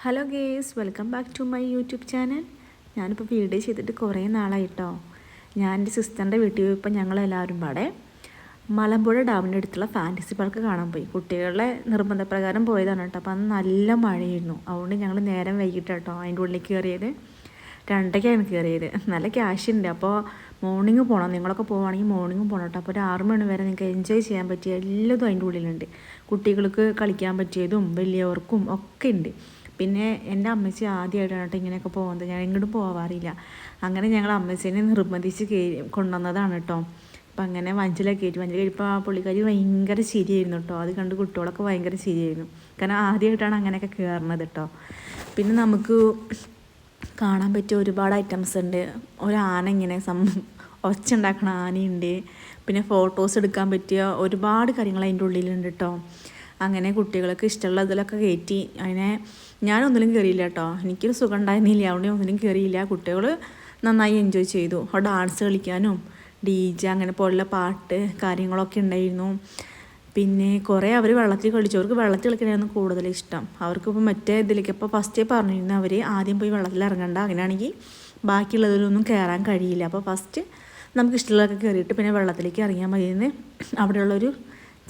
Hello guys, welcome back to my YouTube channel. ഞാനിപ്പോൾ video ചെയ്തിട്ട് കുറേ നാളായിട്ടോ. ഞാൻ എൻ്റെ സിസ്റ്ററിൻ്റെ വീട്ടിൽ പോയപ്പോൾ ഞങ്ങളെല്ലാവരും പാടെ മലമ്പുഴ ഡാമിൻ്റെ അടുത്തുള്ള ഫാൻറ്റസി പാർക്ക് കാണാൻ പോയി. കുട്ടികളുടെ നിർബന്ധപ്രകാരം പോയതാണ് കേട്ടോ. അപ്പോൾ അന്ന് നല്ല മഴയായിരുന്നു. അതുകൊണ്ട് ഞങ്ങൾ നേരം വൈകിട്ടാട്ടോ അതിൻ്റെ ഉള്ളിൽ കയറിയത്. 2:00-ക്കാണ് കയറിയത്. നല്ല ക്യാഷ് ഉണ്ട്. അപ്പോൾ മോർണിംഗ് പോകണം. നിങ്ങളൊക്കെ പോവുകയാണെങ്കിൽ മോർണിംഗ് പോകണം കേട്ടോ. അപ്പോൾ ഒരു 6 മണി വരെ നിങ്ങൾക്ക് എൻജോയ് ചെയ്യാൻ പറ്റിയ എല്ലാതും അതിൻ്റെ ഉള്ളിലുണ്ട്. കുട്ടികൾക്ക് കളിക്കാൻ പറ്റിയതും വലിയവർക്കും ഒക്കെ ഉണ്ട്. പിന്നെ എൻ്റെ അമ്മച്ചി ആദ്യമായിട്ടാണ് കേട്ടോ ഇങ്ങനെയൊക്കെ പോകുന്നത്. ഞാൻ എങ്ങോട്ടും പോവാറില്ല. അങ്ങനെ ഞങ്ങൾ അമ്മച്ചീനെ നിർബന്ധിച്ച് കൊണ്ടുവന്നതാണ് കേട്ടോ. അപ്പം അങ്ങനെ വഞ്ചിലൊക്കെ കയറ്റിയപ്പോൾ ആ പുള്ളിക്കാരി ഭയങ്കര ചിരിയായിരുന്നു കേട്ടോ. അത് കണ്ട് കുട്ടികളൊക്കെ ഭയങ്കര ചിരിയായിരുന്നു. കാരണം ആദ്യമായിട്ടാണ് അങ്ങനെയൊക്കെ കയറുന്നത് കേട്ടോ. പിന്നെ നമുക്ക് കാണാൻ പറ്റിയ ഒരുപാട് ഐറ്റംസ് ഉണ്ട്. ഒരു ആന ഇങ്ങനെ ഒച്ച ഉണ്ടാക്കുന്ന ആനയുണ്ട്. പിന്നെ ഫോട്ടോസ് എടുക്കാൻ പറ്റിയ ഒരുപാട് കാര്യങ്ങൾ അതിൻ്റെ ഉള്ളിലുണ്ട് കേട്ടോ. അങ്ങനെ കുട്ടികൾക്ക് ഇഷ്ടമുള്ള ഇതിലൊക്കെ കയറ്റി. അതിനെ ഞാനൊന്നിലും കയറിയില്ല കേട്ടോ. എനിക്കൊരു സുഖം ഉണ്ടായിരുന്നില്ല. അതുകൊണ്ട് ഒന്നിലും കയറിയില്ല. കുട്ടികൾ നന്നായി എൻജോയ് ചെയ്തു. ഡാൻസ് കളിക്കാനും DJ അങ്ങനെ പോലുള്ള പാട്ട് കാര്യങ്ങളൊക്കെ ഉണ്ടായിരുന്നു. പിന്നെ കുറേ അവർ വെള്ളത്തിൽ കളിച്ചു. അവർക്ക് വെള്ളത്തിൽ കളിക്കാനായിരുന്നു കൂടുതൽ ഇഷ്ടം. അവർക്കിപ്പോൾ മറ്റേ ഇതിലേക്ക് ഇപ്പോൾ ഫസ്റ്റേ പറഞ്ഞിരുന്നു അവർ ആദ്യം പോയി വെള്ളത്തിൽ ഇറങ്ങണ്ട, അങ്ങനെയാണെങ്കിൽ ബാക്കിയുള്ളതിലൊന്നും കയറാൻ കഴിയില്ല. അപ്പോൾ ഫസ്റ്റ് നമുക്ക് ഇഷ്ടമുള്ളതൊക്കെ കയറിയിട്ട് പിന്നെ വെള്ളത്തിലേക്ക് ഇറങ്ങിയാൽ മതിയെന്ന് അവിടെയുള്ളൊരു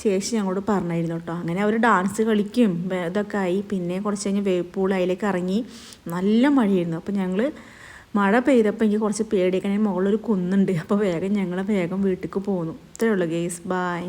ചേച്ചി ഞങ്ങളോട് പറഞ്ഞിരുന്നു കേട്ടോ. അങ്ങനെ അവർ ഡാൻസ് കളിക്കും ഇതൊക്കെ ആയി. പിന്നെ കുറച്ച് കഴിഞ്ഞ് വേവ് പൂൾ അതിലേക്ക് ഇറങ്ങി. നല്ല മഴയായിരുന്നു. അപ്പോൾ ഞങ്ങൾ മഴ പെയ്തപ്പോൾ എനിക്ക് കുറച്ച് പേടിയൊക്കെ. മുകളിലൊരു കുന്നുണ്ട്. അപ്പോൾ ഞങ്ങൾ വേഗം വീട്ടിലേക്ക് പോന്നു. ഇത്രയേ ഉള്ളൂ ഗേസ്. ബൈ.